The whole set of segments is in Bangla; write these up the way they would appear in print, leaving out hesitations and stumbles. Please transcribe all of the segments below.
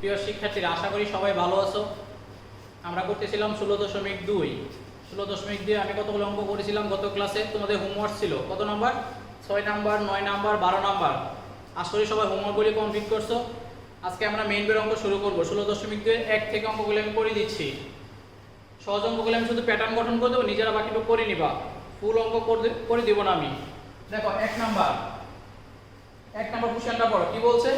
প্রিয় শিক্ষার্থীরা, আশা করি সবাই ভালো আছো। আমরা করতেছিলাম 16.2। 16.2 আমি কতগুলো অঙ্ক করেছিলাম গত ক্লাসে। তোমাদের হোমওয়ার্ক ছিল কত নাম্বার? 6 number, 9 number, 12 number. আশা করি সবাই হোমওয়ার্কগুলি কমপ্লিট করছো। আজকে আমরা মেইন বের অঙ্ক শুরু করব। 16.2 1 থেকে অঙ্কগুলো আমি করে দিচ্ছি। সহজ অঙ্কগুলো আমি শুধু প্যাটার্ন গঠন করে দেবো, নিজেরা বাকিটুকু করে নিবা। ফুল অঙ্ক করে দিব না আমি। দেখো 1 নাম্বার কোশ্চেনটা পড়ো। কি বলছে?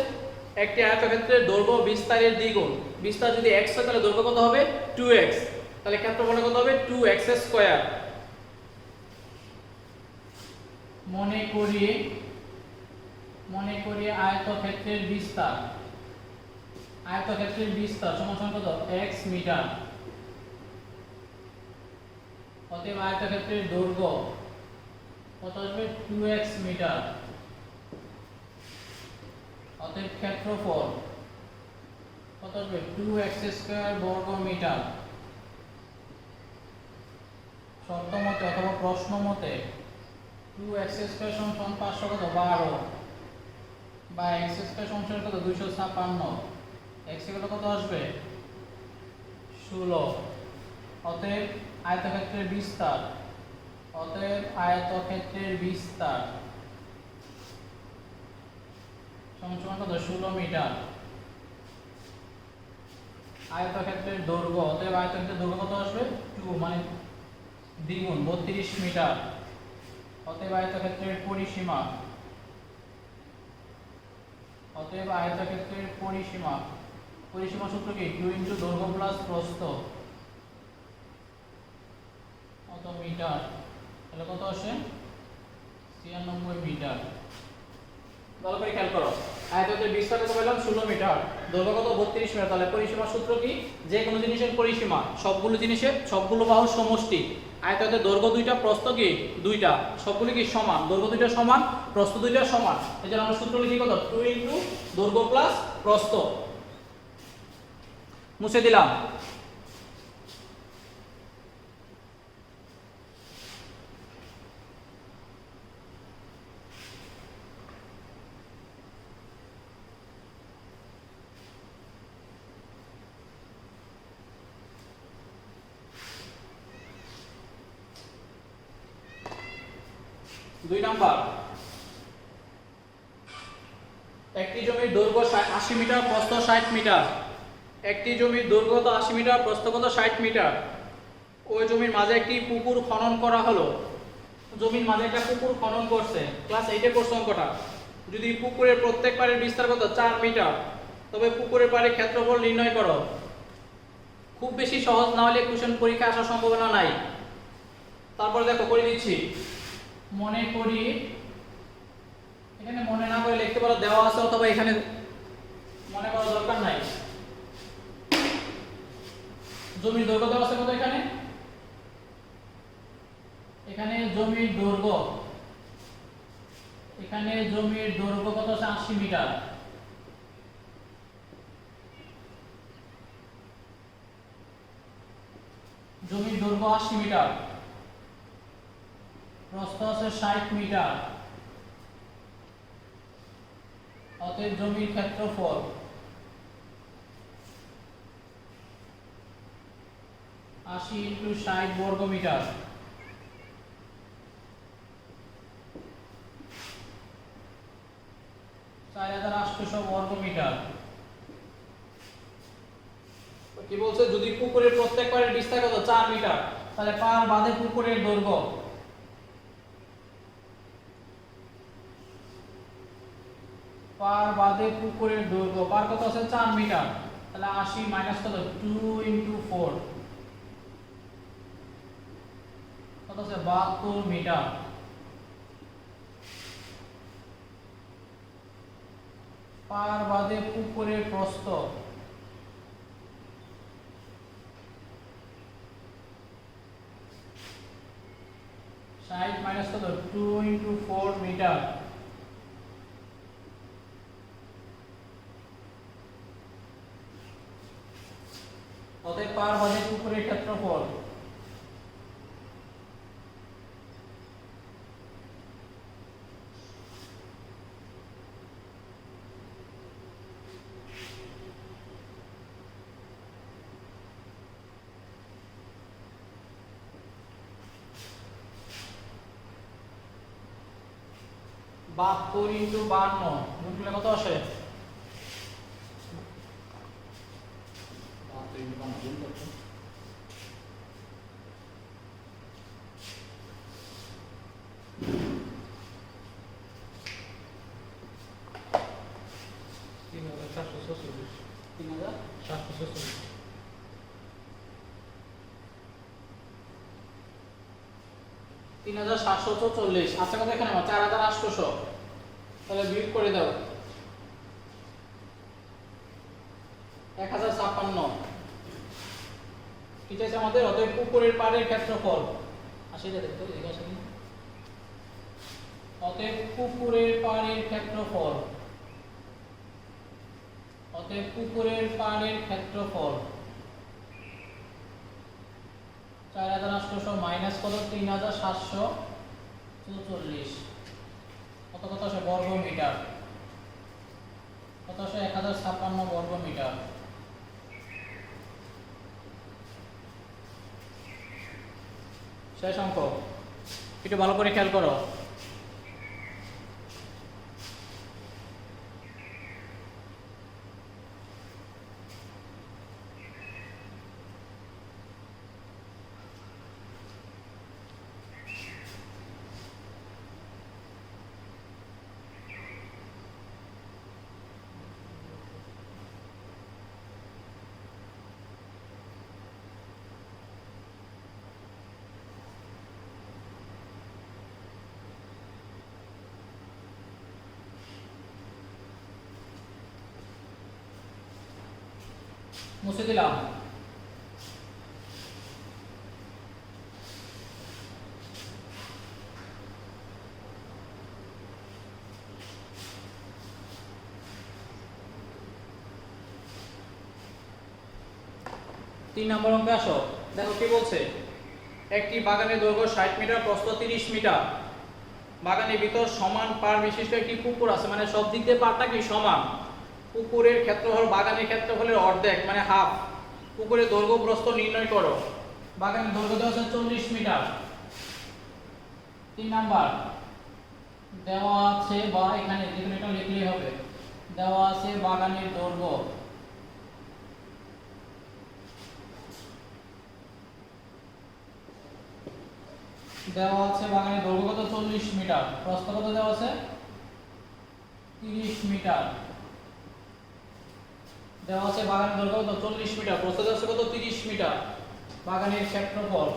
একটি আয়তক্ষেত্রের দৈর্ঘ্য বিস্তারের দ্বিগুণ। বিস্তার যদি x হয় তাহলে দৈর্ঘ্য কত হবে? 2x। তাহলে ক্ষেত্রফল কত হবে? 2x square. মনে করি আয়তক্ষেত্রের বিস্তার সমান সমান কত? x metre. অতএব আয়তক্ষেত্রের দৈর্ঘ্য কত আসবে? 2x metre. অতএব ক্ষেত্রফল কত আসবে? 2x স্কয়ার বর্গ মিটার। শর্ত মতে অথবা প্রশ্ন মতে 2x স্কয়ার সমান 500 কত? 12 বা x স্কয়ার সমান কত? 256। x এর কত আসবে? 16। অতএব আয়তক্ষেত্রের বিস্তার সমান কত? 16 মিটার। আয়তক্ষেত্রের দৈর্ঘ্য, অতএব আয়তক্ষেত্রের দৈর্ঘ্য কত আসবে? 2 মানে দ্বিগুণ 32 মিটার। অতএব আয়তক্ষেত্রের পরিসীমা সূত্র কি? 2 ইনটু দৈর্ঘ্য প্লাস প্রস্থ কত মিটার। তাহলে কত আসে? 96 মিটার। ভালো করে খেয়াল করো। আয়তক্ষেত্রের বিস্তার কত পেলাম? 16 মিটার। দৈর্ঘ্য কত? 32 মিটার। তাহলে পরিসীমা সূত্র কি? যে কোনো জিনিসের পরিসীমা সবগুলো বাহুর সমষ্টি। আয়তক্ষেত্রের দৈর্ঘ্য দুইটা, প্রস্থ কি দুইটা, সবগুলো কি সমান। দৈর্ঘ্য দুইটা সমান, প্রস্থ দুইটা সমান। এজন্য আমরা সূত্র লিখি কত? 2 ইনটু দৈর্ঘ্য প্লাস প্রস্থ। মুছে দিলাম। দুই নাম্বার, একটি জমির দৈর্ঘ্য 80 মিটার, প্রস্থ 60 মিটার। একটি জমির দৈর্ঘ্য কত? 80 মিটার, প্রস্থ কত? 60 মিটার। ওই জমির মাঝে একটি পুকুর খনন করা হলো। জমির মাঝে একটা পুকুর খনন করছে, ক্লাস 8 এ করছে অঙ্কটা। যদি পুকুরের প্রত্যেক পাড়ের বিস্তার কত? 4 মিটার, তবে পুকুরের পাড়ের ক্ষেত্রফল নির্ণয় করো। খুব বেশি সহজ না হলে কোশ্চেন পরীক্ষা আসার সম্ভাবনা নাই। তারপরে দেখো করে দিচ্ছি। মনে করি, এখানে মনে না করে লিখতে পারো, দেওয়া আছে, অথবা এখানে মনে করার দরকার নাই। জমির দৈর্ঘ্য দেওয়া আছে কত? এখানে জমির দৈর্ঘ্য কত আছে? 80 মিটার। জমির দৈর্ঘ্য 80 মিটার, প্রস্থ আছে 60 মিটার। অতএব জমির ক্ষেত্রফল 80 ইনটু 60 বর্গ মিটার। বর্গ মিটার। কি বলছে? যদি পুকুরের প্রত্যেক পাড়ের বিস্তার কত? 4 মিটার, তাহলে পার বাঁধে পুকুরের দৈর্ঘ্য পার কত আছে? 4 মিটার। তাহলে 80 মাইনাস কত? 2 ইনটু 4 কত আছে? 72 মিটার। পার বাঁধে পুকুরের প্রস্থ 60 মাইনাস কত? 2 ইনটু 4 মিটার। অতএব পার বাঁধে পুকুরের ক্ষেত্রফল 72 ইন্টু 52 গুণ করলে কত আসে? 72 ইন্টু 52 গুণ করতে 3744। আচ্ছা কত এখানে আমার 4800, তাহলে বিয়োগ করে দাও 1056 কি চাইছে আমাদের? অতএব পুকুরের পাড়ের ক্ষেত্রফল আসলে দেখো এদিকে আসে কি, অতএব পুকুরের পাড়ের ক্ষেত্রফল, অতএব পুকুরের পাড়ের ক্ষেত্রফল 4800 মাইনাস কত 3744 কত কত আসে বর্গ মিটার, কত আসে 1056 বর্গ মিটার। শেষ অঙ্ক, একটু ভালো করে খেয়াল করো। মুছে দিলাম। তিন নম্বর অঙ্কে আসো, দেখো কি বলছে। একটি বাগানের দৈর্ঘ্য 60 মিটার, প্রস্থ 30 মিটার। বাগানের ভিতর সমান পাড় বিশিষ্ট একটি পুকুর আছে, মানে সব দিক দিয়ে পাড়টা কি সমান। পুকুরের ক্ষেত্রফল বাগানের ক্ষেত্রফলের অর্ধেক মানে হাফ। পুকুরের দৈর্ঘ্য প্রস্থ নির্ণয় করো। বাগানের দৈর্ঘ্য দেওয়া আছে 40 মিটার। 3 নাম্বার দেওয়া আছে, বা এখানে যেকোনো একটা লিখলেই হবে, দেওয়া আছে বাগানের দৈর্ঘ্য, দেওয়া আছে বাগানের দৈর্ঘ্য কত 40 মিটার, প্রস্থ কত দেওয়া আছে 30 মিটার। দেওয়া আছে বাগানের দৈর্ঘ্য কত 40 মিটার, প্রস্থ দেওয়া আছে কত 30 মিটার। বাগানের ক্ষেত্রফল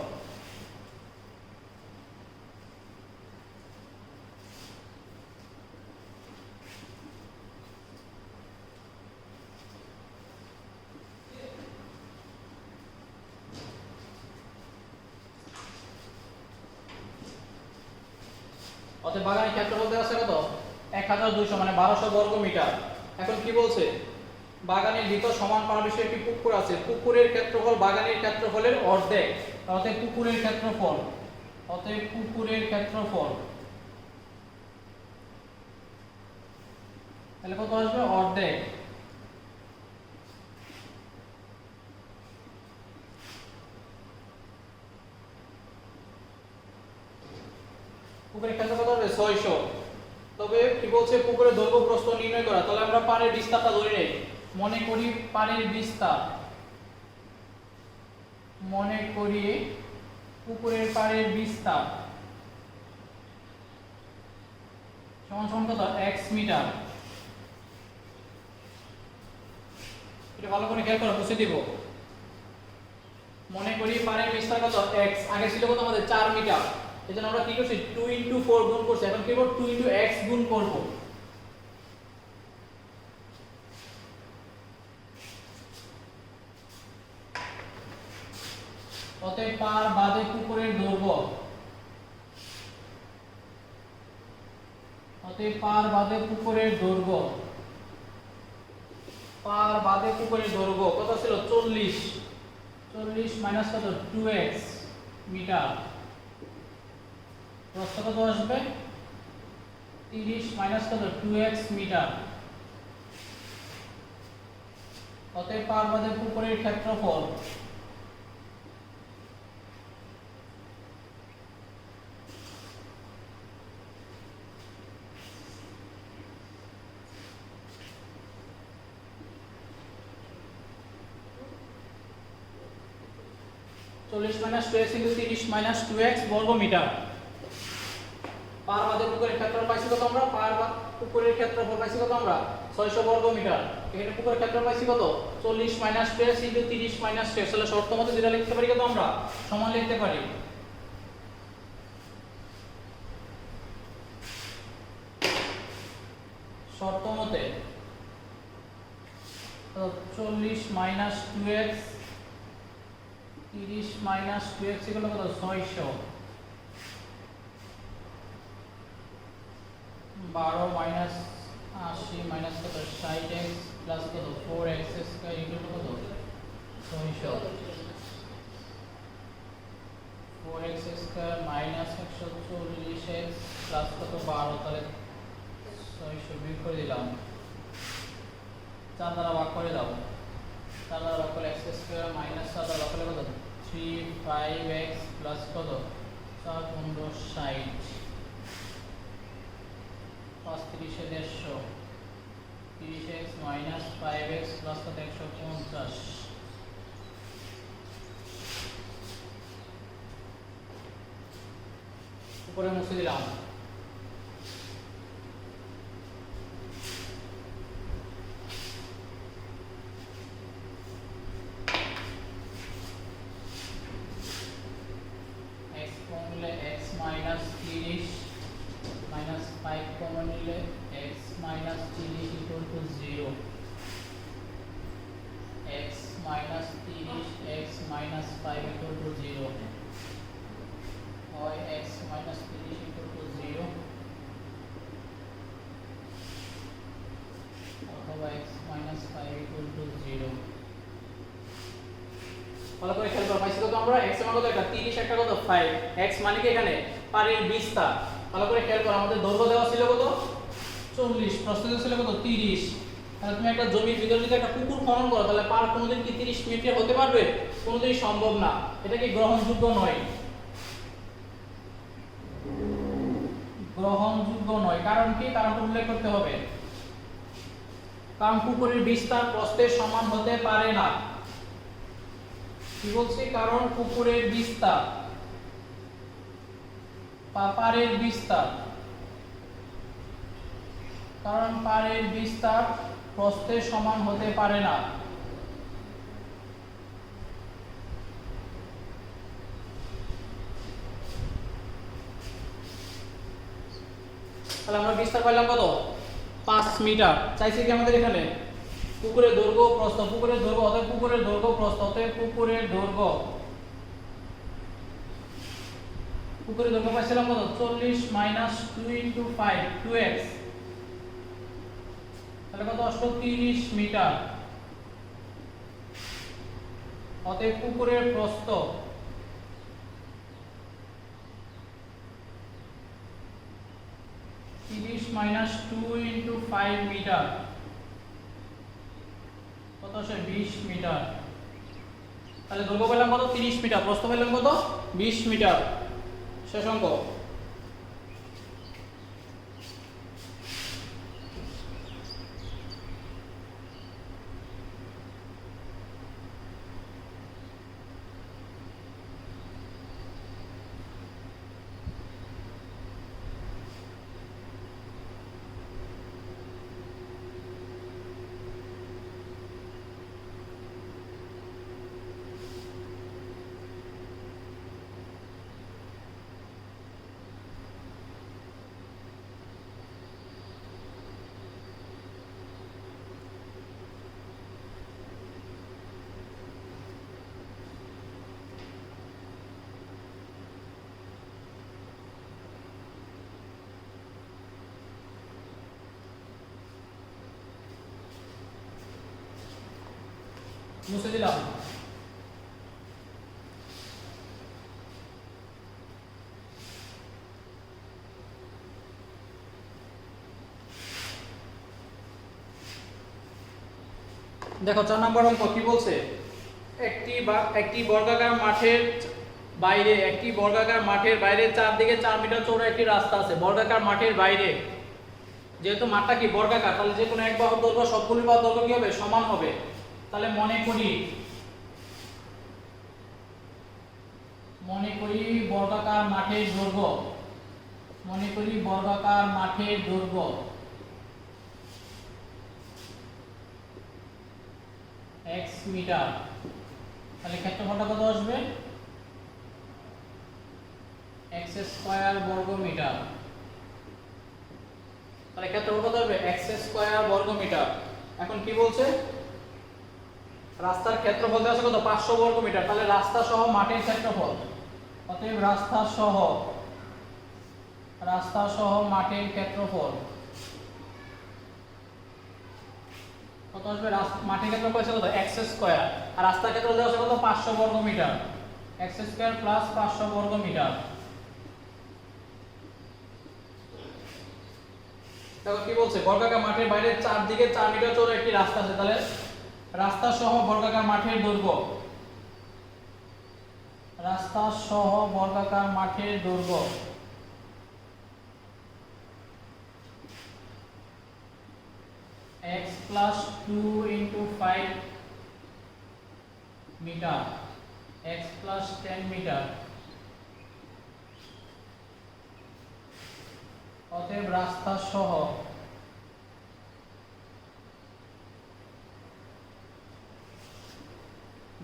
অতএব বাগানের ক্ষেত্রফল দেওয়া আছে কত 1200 মানে 1200 বর্গ মিটার। এখন কি বলছে, বাগানের ভিতর সমান পাড় বিশিষ্ট একটি পুকুর আছে, পুকুরের ক্ষেত্রফল বাগানের ক্ষেত্রফলের অর্ধেক। অতএব পুকুরের ক্ষেত্রফল, অতএব পুকুরের ক্ষেত্রফল তাহলে কত আসবে অর্ধেক। পুকুরের ক্ষেত্রফল কত হবে 600। তবে কি বলছে পুকুরের দৈর্ঘ্য প্রস্থ নির্ণয় করা, তাহলে আমরা পাড়ের বিস্তারটা ধরে নেই। মনে করি পাড়ের বিস্তার, মনে করি পুকুরের পাড়ের বিস্তার সমান সমান কত x মিটার। এটা ভালো করে খেয়াল করো, মুছে দিব। মনে করি পাড়ের বিস্তার কত x, আগে ছিল কত আমাদের 4 মিটার, এজন্য আমরা কি করছি 2 * 4 গুণ করছি। এখন কি করব 2 * x গুণ করব। অতএব পার বাদে পুকুরের দৈর্ঘ্য, অতএব পার বাদে পুকুরের দৈর্ঘ্য, পার বাদে পুকুরের দৈর্ঘ্য কত ছিল 40, 40 মাইনাস কত 2x মিটার। প্রস্থ কত আসবে 30 মাইনাস কত 2x মিটার। অতএব পার বাদে পুকুরের ক্ষেত্রফল, 40 minus 2x into 30 minus 2x বর্গ মিটার। পার বাদে পুকুরের ক্ষেত্রফল পাইছি কত আমরা? পার বা পুকুরের ক্ষেত্রফল পাইছি কত আমরা? 600 বর্গ মিটার। এখানে পুকুরের ক্ষেত্রফল পাইছি কত? 40 minus 2x into 30 minus 2x। তাহলে শর্ত মতে যেটা লিখতে পারি কত আমরা? সমান লিখতে পারি শর্ত মতে 40 মাইনাস 2x 30 মাইনাস 2x এগুলো কত? 600। 12 মাইনাস 80 মাইনাস কত? 60x প্লাস কত? 4x স্কয়ার ইকুয়াল কত? 600। 4x square minus 140x plus কত? 12। তাহলে 600 বিয়োগ করে দিলাম, 4 দ্বারা ভাগ করে দাও। 4 দ্বারা ভাগ করলে x স্কয়ার মাইনাস 4 দ্বারা ভাগ করলে কত? 3 5x প্লাস কত? 4 15 60 5 30 এ 150 30x মাইনাস 5x প্লাস কত? 150। উপরে মুছে দিলাম। x কমন নিলে x মাইনাস 30 মাইনাস 5 কমন নিলে x minus 30 equal to 0। x minus 30 x minus 5 equal to 0 হয় x মাইনাস 30 ইকুয়াল টু 0 অথবা x মাইনাস 5 ইকুয়াল টু 0। ভালো করে খেয়াল করো পাইছি কত আমরা? x এর মান কত? একটা 30 একটা কত? 5। x মানে কি এখানে পারের বিস্তার। ভালো করে খেয়াল করো আমাদের দৈর্ঘ্য দেওয়া ছিল কত? 40, প্রস্থ দেওয়া ছিল কত? 30। তাহলে তুমি একটা জমির ভিতরে যদি একটা পুকুর খনন করো তাহলে পার কোনোদিন কি 30 মিটার হতে পারবে? কোনোদিনই সম্ভব না। এটা কি গ্রহণযোগ্য নয়? গ্রহণযোগ্য নয়। কারণ কি? কারণটা উল্লেখ করতে হবে। কারণ পুকুরের বিস্তার প্রস্থের সমান হতে পারে না। কি বলছি? কারণ পুকুরের বিস্তার পারের বিস্তার, কারণ পারের বিস্তার প্রস্থের সমান হতে পারে না। তাহলে আমরা বিস্তার পাইলাম কত? 5 মিটার। চাইছে কি আমাদের এখানে পুকুরের দৈর্ঘ্য প্রস্থ, পুকুরের দৈর্ঘ্য অতএব পুকুরের দৈর্ঘ্য প্রস্থ, অতএব পুকুরের দৈর্ঘ্য পাইছিলাম কত? 40 মাইনাস 2 ইনটু 5 2x। তাহলে কত আসলো? 30 মিটার। অতএব পুকুরের প্রস্থ মাইনাস 2 ইনটু 5 মিটার কত আসে? 20 মিটার। তাহলে দৈর্ঘ্য পেলাম কত? 30 মিটার। প্রস্থ পেলাম কত? 20 মিটার। শেষ অঙ্ক। মুছে দিলাম। দেখো 4 নম্বর অঙ্ক কি বলছে? একটি বর্গাকার মাঠের বাইরে চারদিকে 4 মিটার চওড়া একটি রাস্তা আছে। বর্গাকার মাঠের বাইরে, যেহেতু মাঠটা কি বর্গাকার, তাহলে যে কোনো এক বাহুর দৈর্ঘ্য সবগুলি বাহুর দৈর্ঘ্য কি হবে? সমান হবে। তাহলে মনে করি মনে করি বর্গাকার মাঠের দৈর্ঘ্য, মনে করি বর্গাকার মাঠের দৈর্ঘ্য x মিটার, তাহলে ক্ষেত্রফলটা কত আসবে x স্কয়ার বর্গ মিটার। তাহলে ক্ষেত্রফল কত হবে x স্কয়ার বর্গ মিটার। এখন কি বলছে রাস্তার ক্ষেত্রফল দেওয়া আছে কত 500 বর্গ মিটার, তাহলে রাস্তা সহ মাঠের ক্ষেত্রফল, অতএব রাস্তা সহ মাঠের ক্ষেত্রফল কত আসবে, মাঠের ক্ষেত্রফল আছে কত x স্কয়ার, আর রাস্তার ক্ষেত্রফল দেওয়া আছে কত 500 বর্গ মিটার, x স্কয়ার প্লাস 500 বর্গ মিটার। দেখো কি বলছে বর্গাকার মাঠের বাইরে চারদিকে 4 মিটার চওড়া একটি রাস্তা আছে, তাহলে রাস্তা সহ বর্গাকার মাঠের দৈর্ঘ্য, রাস্তা সহ বর্গাকার মাঠের দৈর্ঘ্য x plus 2 into 5 metre, x plus 10 metre. অতএব রাস্তা সহ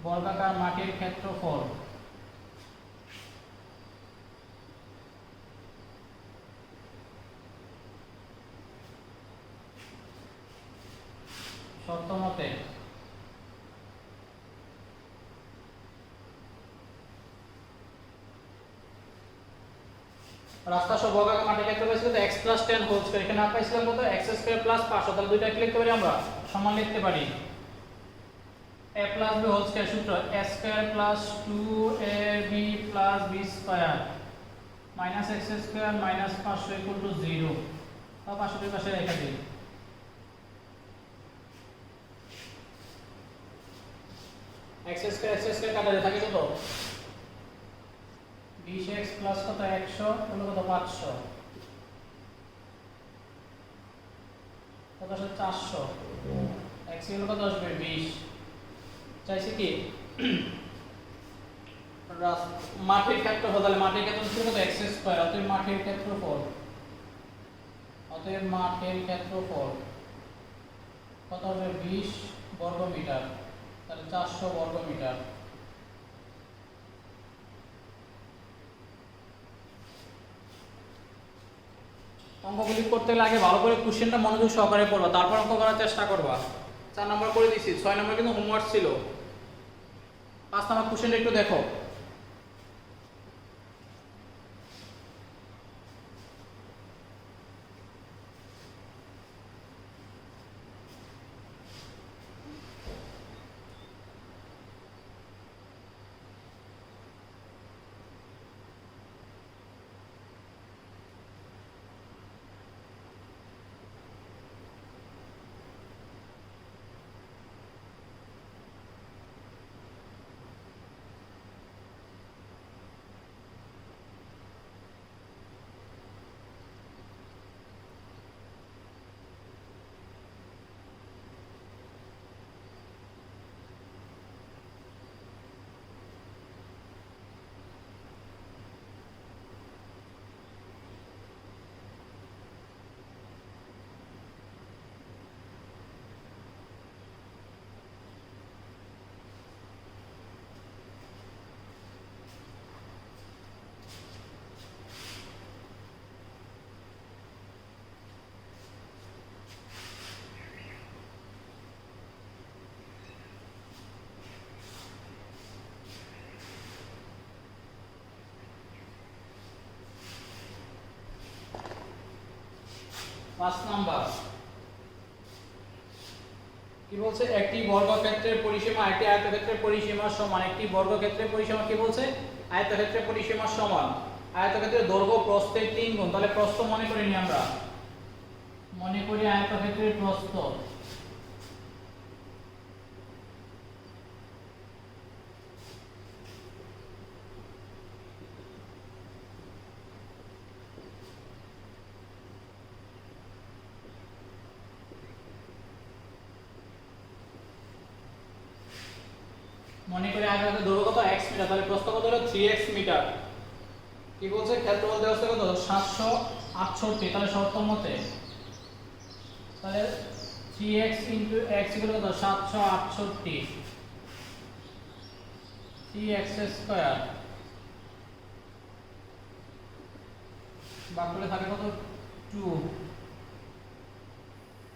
বর্গাকার মাঠের ক্ষেত্রফল শর্তমতে রাস্তা সহ বর্গাকার মাঠের ক্ষেত্রফল ছিল x plus 10 হোল স্কয়ার, এখানে আমরা পাইছিলাম কত x স্কয়ার প্লাস 500, তাহলে দুইটা কি লিখতে পারি আমরা সমান লিখতে পারি a plus b whole square, সূত্র a square plus 2ab plus b square minus x square minus 500 equal to 0, তাও 500 এর পাশে রেখে দিই। x স্কয়ার কাটা যায় থাকে কত 20x প্লাস কত 100 হলো কত 500, কত আসে 400, x হলো কত আসবে 20। চাইছে কি মাঠের ক্ষেত্রফল, তাহলে মাঠের ক্ষেত্রফল কত x স্কয়ার, অতএব মাঠের ক্ষেত্রফল কত হবে 20 বর্গ মিটার, তাহলে 400 বর্গ মিটার। অঙ্কগুলি করতে গেলে আগে ভালো করে কোশ্চেনটা মনোযোগ সহকারে পড়বা, তারপর অঙ্ক করার চেষ্টা করবা। 4 নম্বর করে দিছি, 6 নম্বর কিন্তু হোমওয়ার্ক ছিল। 5 নম্বর কোশ্চেনটা একটু দেখো। পাঁচ নাম্বার কি বলছে, একটি বর্গক্ষেত্রের পরিসীমা একটি আয়তক্ষেত্রের পরিসীমার সমান। একটি বর্গক্ষেত্রের পরিসীমা কি বলছে, আয়তক্ষেত্রের পরিসীমার সমান। আয়তক্ষেত্রের দৈর্ঘ্য প্রস্থের 3 গুণ, তাহলে প্রস্থ মনে করি নি আমরা, মনে করি আয়তক্ষেত্রের প্রস্থ মনে করি আগে আমাদের দৈর্ঘ্য কত x মিটার, তাহলে প্রস্থ কত হলো 3x মিটার। কি বলছে ক্ষেত্রফল দেওয়া আছে কত 768, তাহলে সর্বোত্তম মতে তাহলে 3x * x = কত 768 3x² ভাগ করলে থাকে কত 2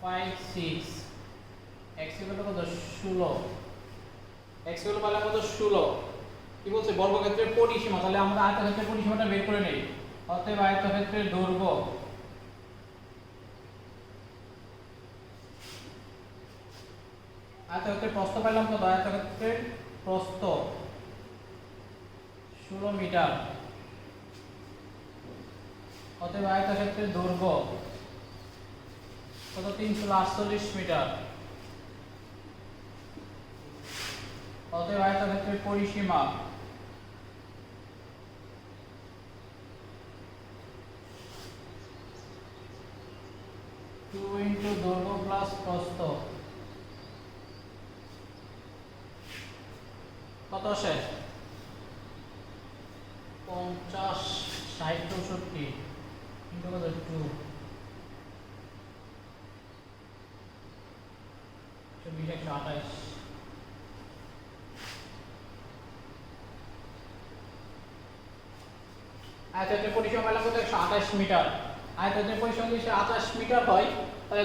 5 6 x = কত 16 x হলো পাইলাম কত 16। কি বলছে বর্গক্ষেত্রের পরিসীমা, তাহলে আমরা আয়তক্ষেত্রের পরিসীমাটা বের করে নেই। অতএব আয়তক্ষেত্রের দৈর্ঘ্য আয়তক্ষেত্রের প্রস্থ পাইলাম কত, আয়তক্ষেত্রের প্রস্থ 16 মিটার। অতএব আয়তক্ষেত্রের দৈর্ঘ্য কত 348 মিটার। অতএব আয়তক্ষেত্রের পরিসীমা 2 * দৈর্ঘ্য প্লাস প্রস্থ কত আসে 50 60 64 ইনটু কত 2 24 128। আয়তক্ষেত্রের পরিসীমা পেলাম কত 128 মিটার। আয়তক্ষেত্রের পরিসীমা যদি 28 মিটার হয় তাহলে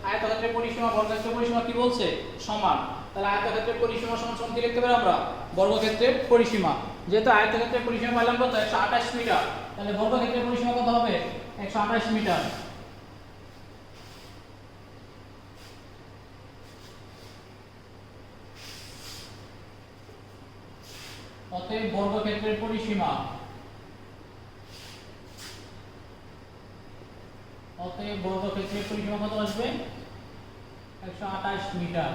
আয়তক্ষেত্রের পরিসীমা বর্গক্ষেত্রের পরিসীমা কি বলছে সমান। তাহলে আয়তক্ষেত্রের পরিসীমা সমান সমান কি লিখতে পারি আমরা বর্গক্ষেত্রের পরিসীমা। যেহেতু আয়তক্ষেত্রের পরিসীমা পেলাম কত 128 মিটার, তাহলে বর্গক্ষেত্রের পরিসীমা কত হবে 128 মিটার। অতএব বর্গক্ষেত্রের পরিসীমা কত আসবে 128 মিটার।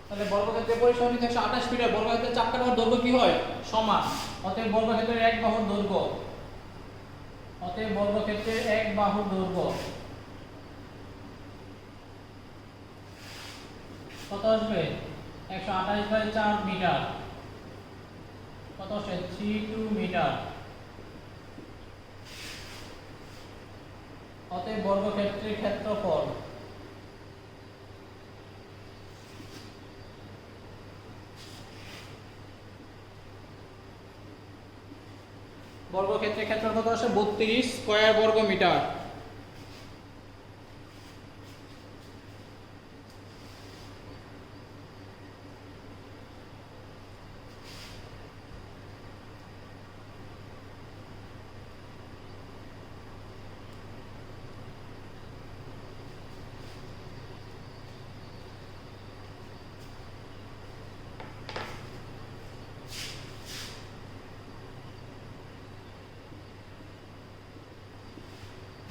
তাহলে বর্গক্ষেত্রের পরিসীমা যদি 128 মিটার, বর্গক্ষেত্রের চাপকাঠি দৈর্ঘ্য কি হয় সমান। অতএব বর্গক্ষেত্রের এক বাহুর দৈর্ঘ্য কত আসবে 128/4 মিটার, কত আসে 32 মিটার। অতএব বর্গক্ষেত্রের ক্ষেত্রফল কত আসে 32 স্কয়ার বর্গ মিটার।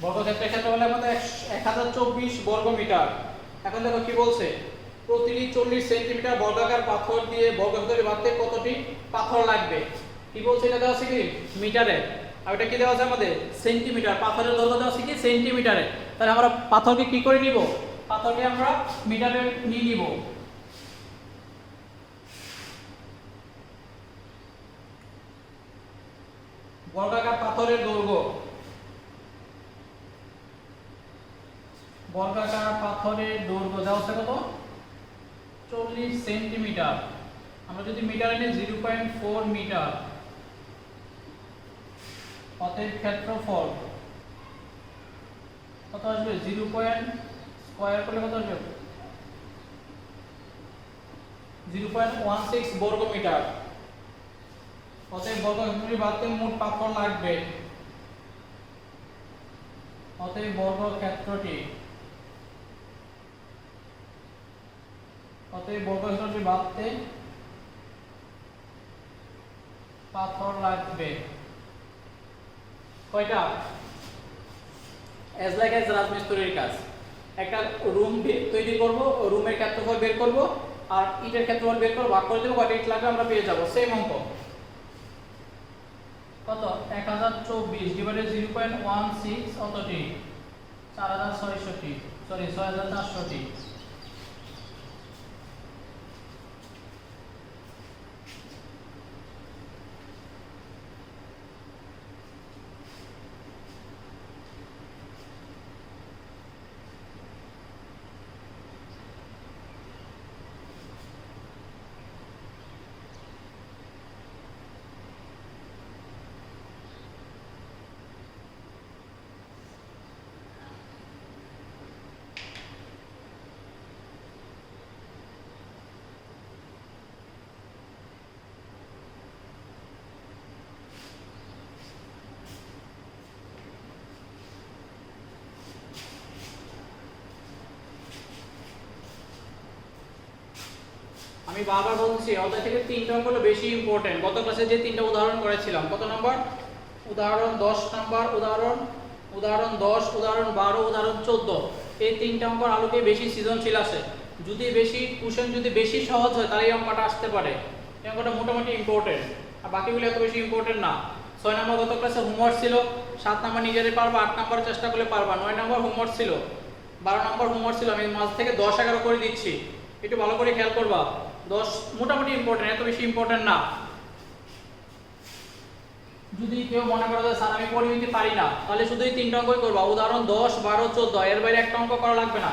বর্গক্ষেত্রের ক্ষেত্রফল আমাদের 1024 বর্গ মিটার। এখন দেখো কি বলছে প্রতিটি 40 সেন্টিমিটার বর্গাকার পাথর দিয়ে বর্গক্ষেত্রে বাঁধতে কতটি পাথর লাগবে। কি বলছে এটা দেওয়া আছে কি মিটারে, আর এটা কি দেওয়া আছে আমাদের সেন্টিমিটার। পাথরের দৈর্ঘ্য দেওয়া আছে কি সেন্টিমিটারে, তাহলে আমরা পাথরকে কি করে নিব, পাথরকে আমরা মিটারে নিয়ে নিব। বর্গাকার পাথরের দৈর্ঘ্য দেওয়া আছে কত 40 সেন্টিমিটার। আমরা যদি মিটারে নিই 0.4 মিটার। অতএব ক্ষেত্রফল কত আসবে 0. স্কয়ার করলে কত আসবে 0.16 বর্গ মিটার। অতএব বর্গক্ষেত্রটি বাঁধতে মোট পাথর লাগবে। অতএব বর্গক্ষেত্রটি বাঁধতে পাথর লাগবে কয়টা, এজ লাইক এজ রাজমিস্ত্রির কাজ। একটা রুম তৈরি করব, রুমের ক্ষেত্রফল বের করব আর ইটের ক্ষেত্রফল বের করব, ভাগ করে দেব, কয়টা ইট লাগবে আমরা পেয়ে যাব। সেম অঙ্ক কত 1024 ডিভাইডেড 0.16 কতটি 6400 টি। আমি বারবার বলছি অধ্যায় থেকে 3টা অঙ্ক হলো বেশি ইম্পর্টেন্ট। গত ক্লাসে যে 3টা উদাহরণ করেছিলাম, কত নম্বর উদাহরণ 10 নম্বর উদাহরণ, উদাহরণ 10, উদাহরণ 12, উদাহরণ 14, এই 3টা অঙ্কের আলোকে বেশি সৃজনশীল আসে। যদি বেশি কোশ্চেন যদি বেশি সহজ হয় তাহলে এই অঙ্কটা আসতে পারে। এই অঙ্কটা মোটামুটি ইম্পর্টেন্ট, আর বাকিগুলো এত বেশি ইম্পর্টেন্ট না। 6 নম্বর গত ক্লাসে হোমওয়ার্ক ছিল, 7 নম্বর নিজেরাই পারবা, 8 নম্বর চেষ্টা করলে পারবা, 9 নম্বর হোমওয়ার্ক ছিল, 12 নম্বর হোমওয়ার্ক ছিল। আমি মাঝ থেকে 10 11 করে দিচ্ছি, একটু ভালো করে খেয়াল করবা। 10 মোটামুটি ইম্পর্টেন্ট, এত বেশি ইম্পর্টেন্ট না। যদি কেউ মনে করে যে স্যার আমি পরিমিতি পারি না, তাহলে শুধু এই 3টা অঙ্কই করবা, উদাহরণ 10, 12, 14, এর বাইরে একটা অঙ্ক করা লাগবে না।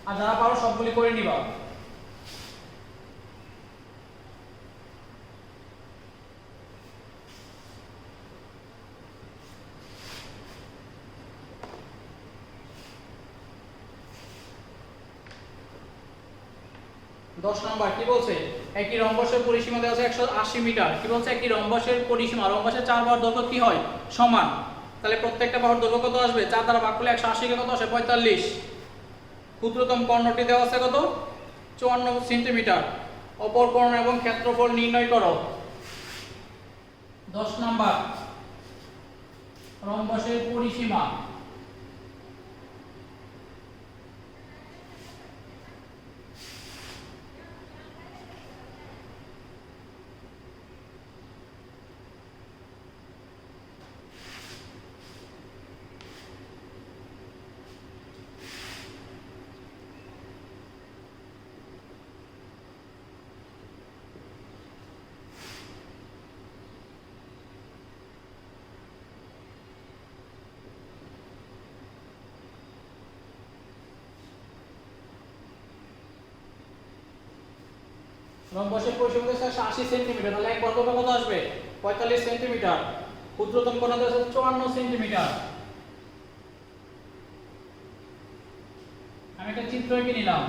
আর যারা পারো সবগুলি করে নিবা। দশ নম্বর কি বলছে, একটি রম্বসের পরিসীমা দেওয়া আছে 180 মিটার। কি বলছে, একটি রম্বসের পরিসীমা, রম্বসের 4 বাহুর দৈর্ঘ্য কি হয় সমান, তাহলে প্রত্যেকটা বাহুর দৈর্ঘ্য কত আসবে, 4 দ্বারা ভাগ করলে 180 কে কত আসে 45। ক্ষুদ্রতম কর্ণটি দেওয়া আছে কত 54 সেন্টিমিটার। অপর কর্ণ এবং ক্ষেত্রফল নির্ণয় করো। 10 নাম্বার রম্বসের পরিসীমা, রম্বসের পরিসীমা দেওয়া আছে 80 সেন্টিমিটার, তাহলে এক বর্গফল কত আসবে 45 সেন্টিমিটার। ক্ষুদ্রতম কোণ দেওয়া আছে 54 সেন্টিমিটার। আমি একটা চিত্র এঁকে নিলাম,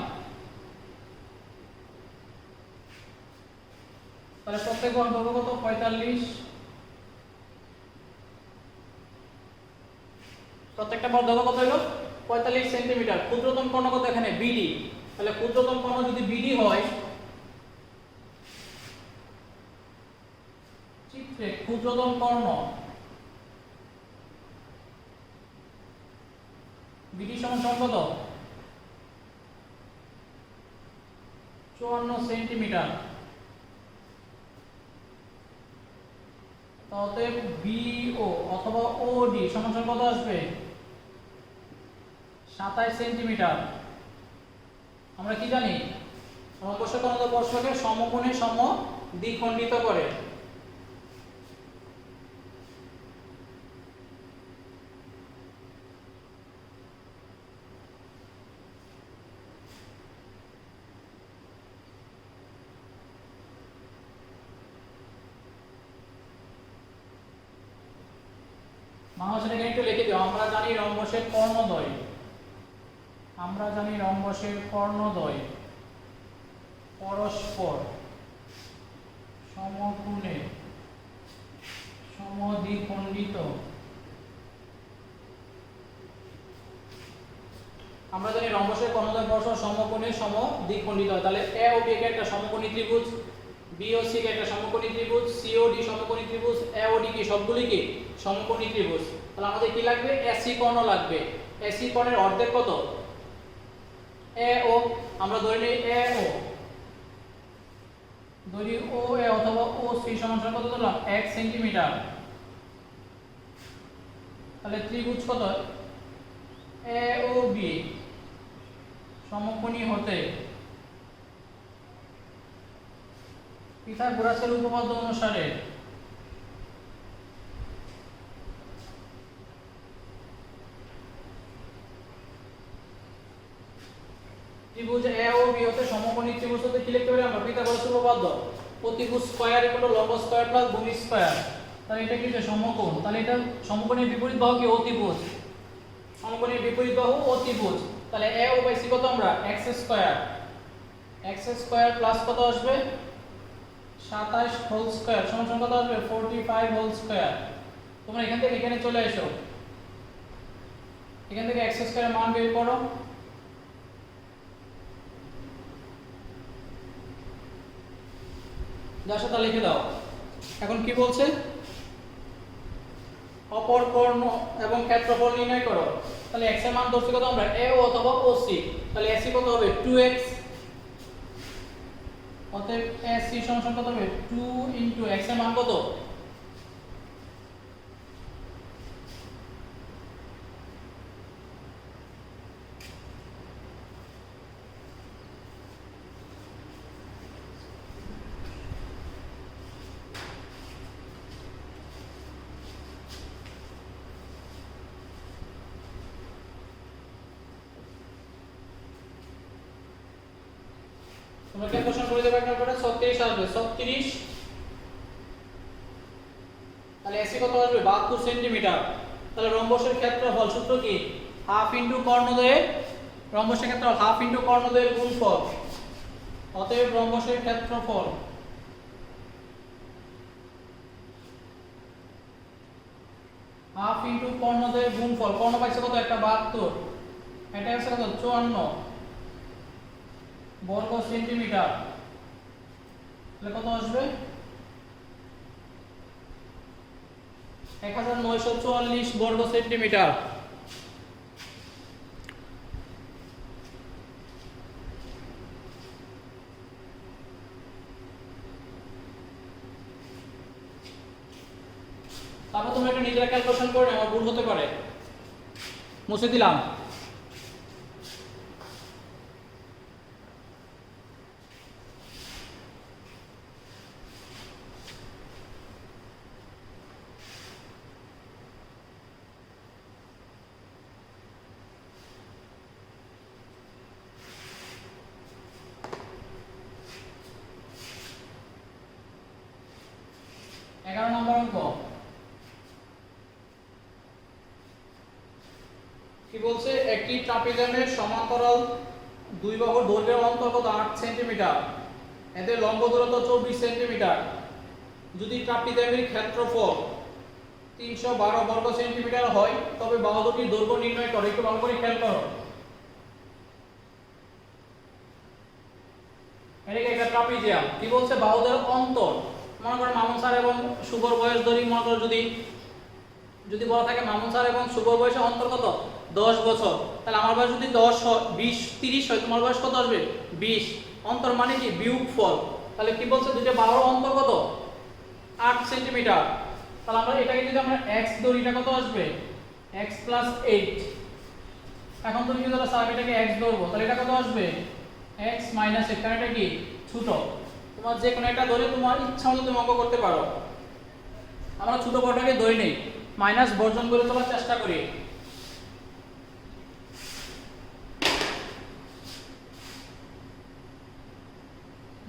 তাহলে প্রত্যেক বাহুর দৈর্ঘ্য কত 45, প্রত্যেকটা বাহুর দৈর্ঘ্য কত হলো 45 সেন্টিমিটার। ক্ষুদ্রতম কোণ কত এখানে বিডি, তাহলে ক্ষুদ্রতম কোণ যদি বিডি হয়, চিত্রে ক্ষুদ্রতম কর্ণ বিডি সমান কত 54 সেন্টিমিটার। তাহলে বিও অথবা ওডি সমান কত আসবে 27 সেন্টিমিটার। আমরা কি জানি, সমকোষী কোণ স্পর্শকের সমকোণে সম দ্বিখণ্ডিত করে। মানুষটাকে একটু লিখে দিও, আমরা জানি রম্বসের কর্ণদ্বয়, আমরা জানি রম্বসের কর্ণদ্বয় পরস্পর সমকোণে সমদ্বিখণ্ডিত। আমরা জানি রম্বসের কর্ণদ্বয় পরস্পর সমকোণে সমদ্বিখণ্ডিত হয়, তাহলে এ ও বি কে একটা সমকোণী ত্রিভুজ, বি ও সি কে একটা সমকোণী ত্রিভুজ, সি ও ডি সমকোণী ত্রিভুজ, এ ও ডি কি সবগুলি কি সমকোণী ত্রিভুজ। তাহলে আমাদের কি লাগবে, এসি কোণ লাগবে। এসি কোণের অর্ধেক কত এ ও, আমরা ধরে নিই এ ও, ধরি ও এ অথবা ও সি সমান কত ধরলাম 1 সেন্টিমিটার। তাহলে ত্রিভুজ কত এ ও বি সমকোণী হতে পিথাগোরাসের উপপাদ্য অনুসারে ত্রিভুজ এ ও বি হতে সমকোণী ত্রিভুজ হতে কি লিখতে পারি আমরা পিথাগোরাসের উপপাদ্য, প্রতিভুজ স্কয়ার ইকুয়াল লম্ব স্কয়ার প্লাস ভূমি স্কয়ার। তাহলে এটা কি সমকোণ, তাহলে এটা সমকোণের বিপরীত বাহু কি অতিভুজ, সমকোণের বিপরীত বাহু অতিভুজ। তাহলে এ ও বাই সি কত আমরা x square, x square plus কত আসবে 27 হোল স্কয়ার সমান কত আসবে 45 হোল স্কয়ার। তোমরা এখান থেকে এখানে চলে এসো, এখান থেকে x স্কয়ারের মান বের করো, যার সাথে লিখে দাও। এখন কি বলছে, অপর কর্ণ এবং ক্ষেত্রফল নির্ণয় করো। তাহলে x এর মান ধরছি কত আমরা, a অথবা OC। তাহলে AC কত হবে 2x, অতএব AC সমান কত হবে 2 x এর মান কত, তোমরা ক্যালকুলেশন করে দেবে একটা করে 36 আসবে 36। তাহলে AC কত আসবে 72 সেন্টিমিটার। তাহলে রম্বসের ক্ষেত্রফল সূত্র কি, হাফ ইনটু কর্ণদ্বয়ের, রম্বসের ক্ষেত্রফল হাফ ইনটু কর্ণদ্বয়ের গুণফল। অতএব রম্বসের ক্ষেত্রফল হাফ ইনটু কর্ণদ্বয়ের গুণফল, কর্ণ পাইছে কত একটা 72, এটা হচ্ছে কত 54 বর্গ সেন্টিমিটার। তাহলে কত আসবে 1944 বর্গ সেন্টিমিটার। তারপর তোমরা একটু নিজেরা ক্যালকুলেশন করে নাও, আমার ভুল হতে পারে, মুছে দিলাম। এগারো নম্বর অঙ্ক কি বলছে, একটি ট্রাপিজমের সমান্তরাল দুই বাহুর দৈর্ঘ্যের অন্তর্গত 8 সেন্টিমিটার, এদের লম্ব দূরত্ব 24 সেন্টিমিটার। যদি ট্রাপিজমের ক্ষেত্রফল 312 বর্গ সেন্টিমিটার হয় তবে বাহু দুটির দৈর্ঘ্য নির্ণয় করো। একটু ভালো করে খেয়াল করো, এটাকে একটা ট্রাপিজিয়াম। কি বলছে, বাহুদের অন্তর, মনে করো মামুন স্যার এবং শুভর বয়স ধরি, মনে করো যদি বলা থাকে মামুন স্যার এবং শুভর বয়সের অন্তর কত 10 বছর, তাহলে আমার বয়স যদি 10 20 30 হয়, তোমার বয়স কত আসবে 20। অন্তর মানে কি বিয়োগফল। তাহলে কি বলছে, দুটো বাহুর অন্তর কত 8 সেন্টিমিটার। তাহলে আমরা এটাকে যদি আমরা x ধরি, এটা কত আসবে x + 8। এখন তুমি যদি বলো স্যার এটাকে x ধরবো, তাহলে এটা কত আসবে x - 8, কারণ এটা কি ছোট। তোমার যে কোনো একটা ধরে তোমার ইচ্ছা মতো তুমি অঙ্ক করতে পারো। আমরা ছোট বড়টাকে ধরে নেই, মাইনাস বর্জন করে তোলার চেষ্টা করি।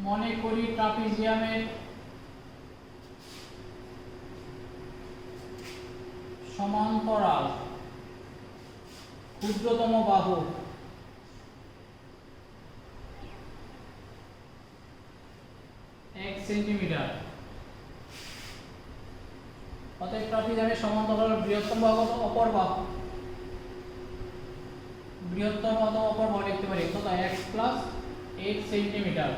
মনে করি ট্রাপিজিয়ামের সমান্তরাল ক্ষুদ্রতম বাহু 1 সেন্টিমিটার। অতএব ট্রাপিজিয়ামের সমান্তরাল বৃহত্তম বাহু কত, অপর বাহু, বৃহত্তম অথবা অপর বাহু লিখতে পারি কত x + 8 সেন্টিমিটার।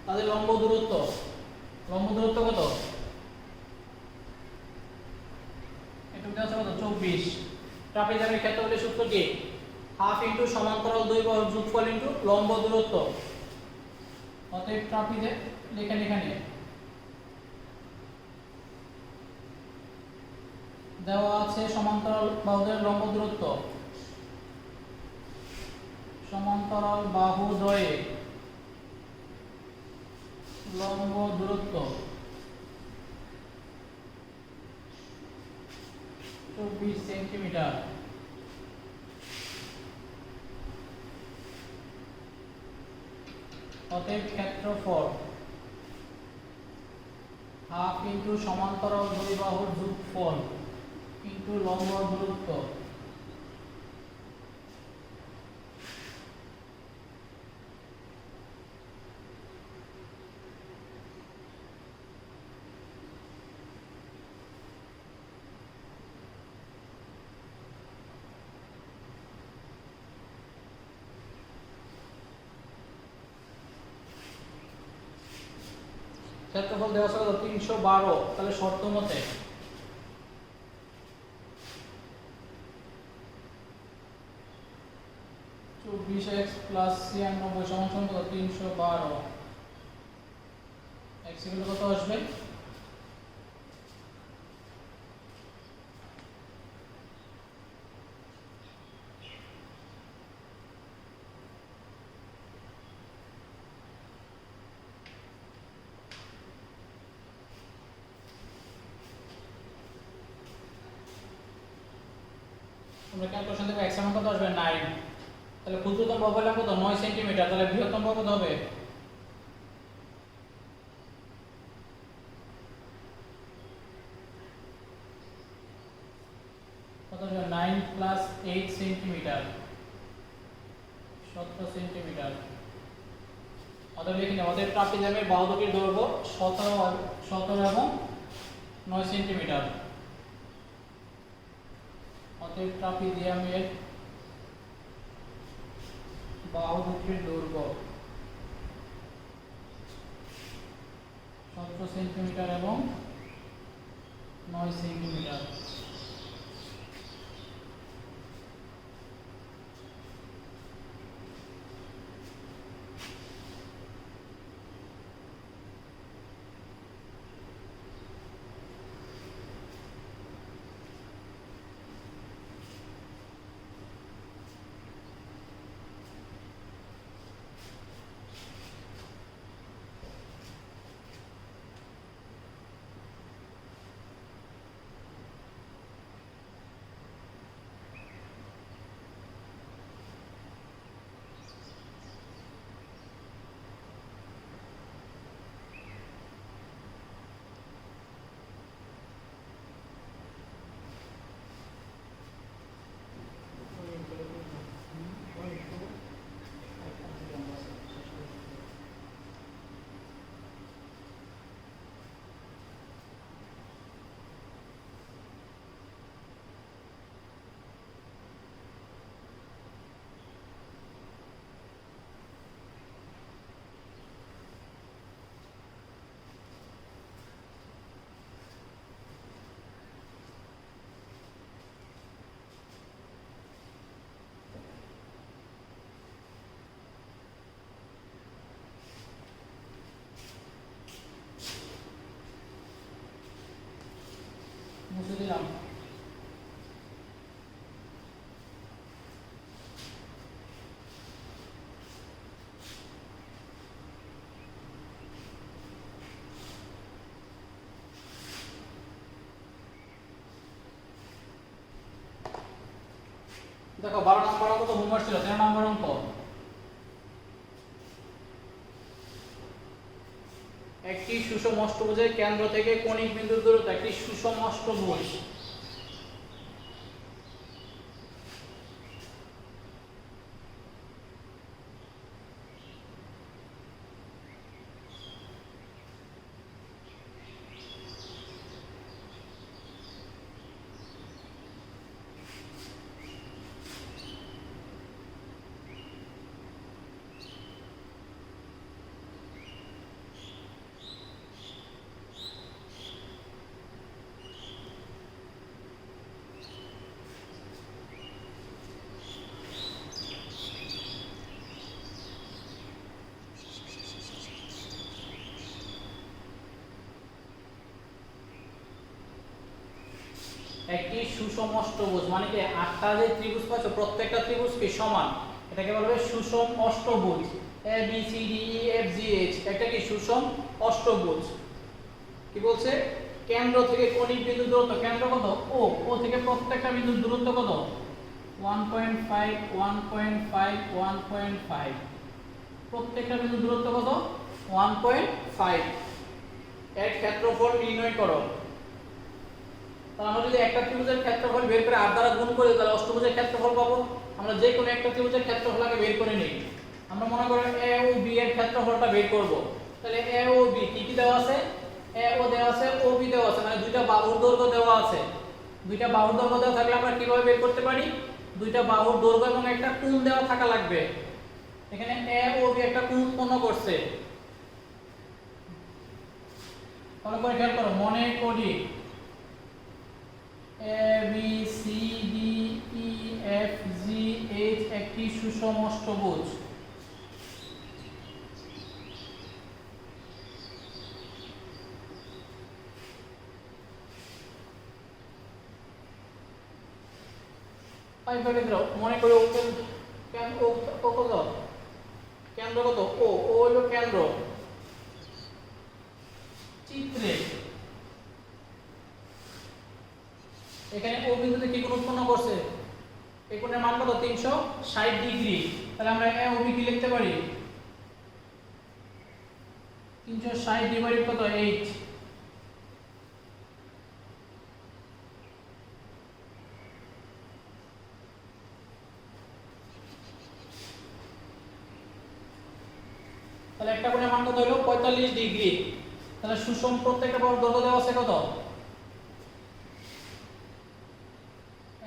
তাদের লম্ব দূরত্ব কত, একটু দেওয়া আছে কত 24। ট্রাপিজিয়ামের ক্ষেত্রফলের সূত্র কি, হাফ ইনটু সমান্তরাল দুই বাহুর যোগফল ইনটু লম্ব দূরত্ব। অতএব ট্রাপিজে এখানে দেওয়া আছে সমান্তরাল বাহুদের লম্ব দূরত্ব, সমান্তরাল বাহু দ্বয়ে লম্ব দূরত্ব 24 সেন্টিমিটার। অতএব ক্ষেত্রফল হাফ ইনটু সমান্তরাল দুই বাহুর যোগফল ইনটু লম্ব দূরত্ব। ক্ষেত্রফল দেওয়া আছে কত 312, তাহলে শর্ত মতে x প্লাস 96 সমান সমান কত 312, x ইকুয়াল কত আসবে আমরা ক্যালকুলেশন দেব x সমান কত আসবে 9, তাহলে ক্ষুদ্রতম বাহু হলো কত 9 সেন্টিমিটার, তাহলে বৃহত্তম বাহু কত হবে কত হবে 9 প্লাস 8 সেন্টিমিটার 17 সেন্টিমিটার। অতএব লিখে নিই আমাদের ট্রাপিজিয়ামের বাহু দুটির দৈর্ঘ্য 17 এবং 9 সেন্টিমিটার। অতএব ট্রাপিজিয়ামের বাহু দুটির দৈর্ঘ্য 17 সেন্টিমিটার এবং 9 সেন্টিমিটার। মুছে দিলাম। দেখো 12 নম্বর অঙ্ক তো হোমওয়ার্ক ছিল, 13 নম্বর অঙ্ক একটি সুষম অষ্টভুজের কেন্দ্র থেকে কৌণিক বিন্দুর দূরত্ব একটি সুষম অষ্টভুজ একটি সুষম অষ্টভুজ মানে কি আটটা যে ত্রিভুজ পাচ্ছো প্রত্যেকটা ত্রিভুজ কি সমান, এটাকে বলা হয় সুষম অষ্টভুজ। A B C D E F G H একটা কি সুষম অষ্টভুজ। কি বলছে কেন্দ্র থেকে কৌণিক বিন্দুর দূরত্ব, কেন্দ্র কত ও, ও থেকে প্রত্যেকটা বিন্দুর দূরত্ব কত 1.5 1.5 1.5, প্রত্যেকটা বিন্দুর দূরত্ব কত 1.5। এর ক্ষেত্রফল নির্ণয় করো। তাহলে আমরা যদি একটা ত্রিভুজের ক্ষেত্রফল বের করে 8 দ্বারা গুণ করি তাহলে অষ্টভুজের ক্ষেত্রফল পাবো। আমরা যে কোনো একটা ত্রিভুজের ক্ষেত্রফল আগে বের করে নিই। আমরা মনে করি এ ও বি এর ক্ষেত্রফলটা বের করব। তাহলে এ ও বি কি দেওয়া আছে, এ ও দেওয়া আছে, ও বি দেওয়া আছে, মানে দুইটা বাহুর দৈর্ঘ্য দেওয়া আছে। দুইটা বাহুর দৈর্ঘ্য দেওয়া থাকলে আমরা কিভাবে বের করতে পারি, দুইটা বাহুর দৈর্ঘ্য এবং একটা কোণ দেওয়া থাকা লাগবে। এখানে এ ও বি একটা কোণ উৎপন্ন করছে, করে খেয়াল করো, মনে করি A B C D E F G H একটি সুষম অষ্টভুজ। মনে করি কেন্দ্রগত ও হইল কেন্দ্র। চিত্রে এখানে ও বিন্দুতে কি কোণ উৎপন্ন করছে, এই কোণের মান কত 360 ডিগ্রি। তাহলে আমরা এ ও বি কি লিখতে পারি, 360 ডিভাইডেড কত 8। তাহলে একটা কোণের মান কত হলো 45 ডিগ্রি। তাহলে সুষম প্রত্যেকটা বর্গ দৈর্ঘ্য দেওয়া আছে কত,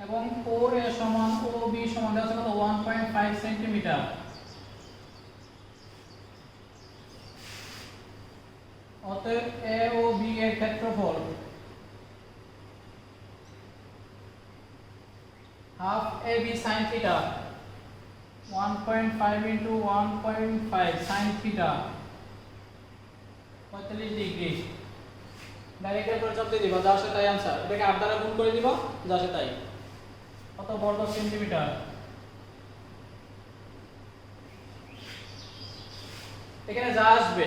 এবং ও এ সমান ও বি সমান দেওয়া আছে কত 1.5 সেন্টিমিটার। অতএব এ ও বি এর ক্ষেত্রফল half A B sin theta, 1.5 into 1.5 sin theta 45 degree. Direct করে চাপ দিয়ে দিবা, যা আসে তাই आंसर। এটাকে 8 দ্বারা গুণ করে দিবা, যা আসে তাই। কত বর্গ সেন্টিমিটার। এখানে যা আসবে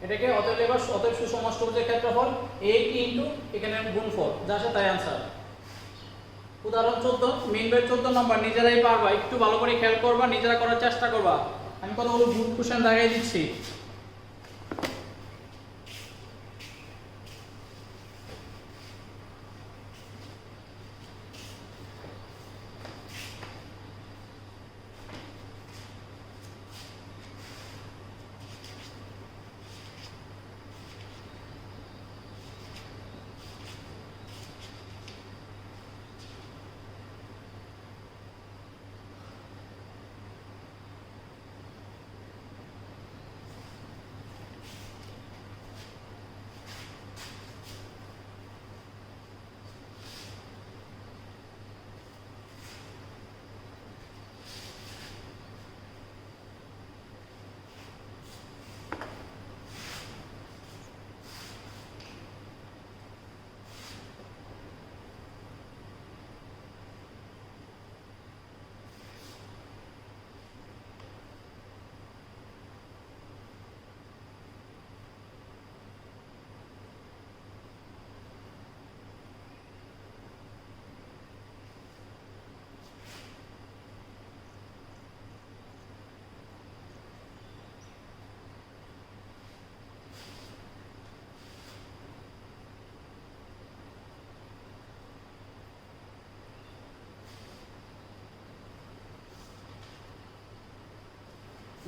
এটাকে অতএব লেবার, অতএব সুষম অষ্টভুজের ক্ষেত্রফল 8 ইনটু এখানে গুণফল, যা আসে তাই आंसर। উদাহরণ 14, মেইন বইয়ের 14 নম্বর। নিজেরাই পারবা, একটু ভালো করে খেয়াল করবা, নিজেরা করার চেষ্টা করবা। আমি কতগুলো গ্রুপ কোশ্চেন দেখাই দিচ্ছি।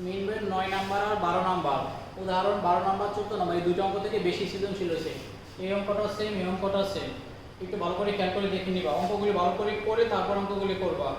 মেইন বইয়ের 9 নাম্বার আর 12 নাম্বার। উদাহরণ 12 নাম্বার 14 নাম্বার, এই দুটো অঙ্ক থেকে বেশি সৃজনশীল হয়েছে। এই অঙ্কটা সেম, এই অঙ্কটা সেম। একটু ভালো করে খেয়াল করে দেখে নিবা, অঙ্কগুলি ভালো করে করে তারপর অঙ্কগুলি করবা।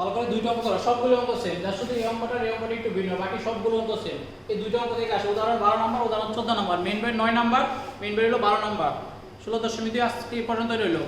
ভালো করে দুইটা অঙ্ক করো, সবগুলো অঙ্ক সেম, যা শুধু এই অঙ্কটা একটু ভিন্ন, বাকি সবগুলো অঙ্ক সেম। এই দুইটা অঙ্ক থেকে আসে। উদাহরণ 12 নম্বর, উদাহরণ 14 নম্বর, মেইন বের 9 নম্বর, মেইন বের হলো 12 নম্বর। 16 দশমিক 2 আজকে এই পর্যন্ত রইল।